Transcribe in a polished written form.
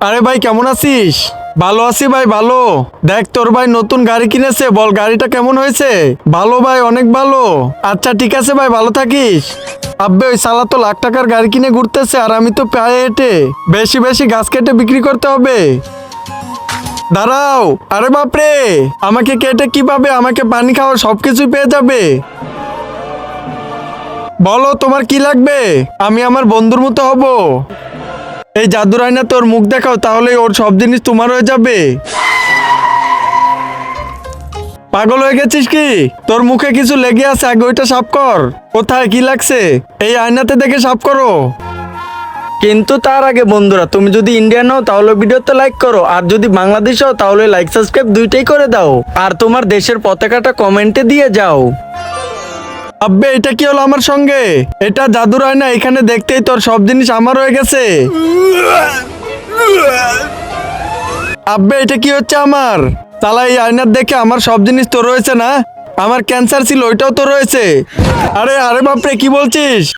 আরে ভাই কেমন আছিস? ভালো আছি ভাই ভালো। দেখ তোর ভাই নতুন গাড়ি কিনেছে, বল গাড়িটা কেমন হয়েছে? ভালো ভাই, অনেক ভালো। আচ্ছা ঠিক আছে ভাই, ভালো থাকিস। আব্বে ওই শালা তো লাখ টাকার গাড়ি কিনে ঘুরতেছে, আর আমি তো পায়ে হেঁটে বেশি বেশি গাছ কেটে বিক্রি করতে হবে। দাঁড়াও, আরে বাপরে, আমাকে কেটে কিভাবে আমাকে পানি খাওয়া সবকিছুই পেয়ে যাবে। বলো তোমার কি লাগবে, আমি আমার বন্ধুর মতো হব। এই জাদুর আয়না তোর মুখ দেখাও, তাহলে ওর সব জিনিস তোমার হয়ে যাবে। পাগল হয়ে গেছিস কি? তোর মুখে কিছু লেগে আছে, আগে ওইটা সাফ কর। কোথায় কি লাগছে এই আয়নাতে দেখে সাফ করো। কিন্তু তার আগে বন্ধুরা, তুমি যদি ইন্ডিয়ান হও তাহলে ভিডিওতে লাইক করো, আর যদি বাংলাদেশ হও তাহলে লাইক সাবস্ক্রাইব দুইটাই করে দাও, আর তোমার দেশের পতাকাটা কমেন্টে দিয়ে যাও। আব্বে এটা কি হলো আমার সঙ্গে? এটা জাদুর আয়না, এখানে দেখতেই তোর সব জিনিস আমার হয়ে গেছে। আব্বে এটা কি হচ্ছে আমার? তালা এই আয়নার দেখে আমার সব জিনিস তো রয়েছে না? আমার ক্যান্সার ছিল ওইটাও তো রয়েছে। আরে আরে বাপরে, কি বলছিস?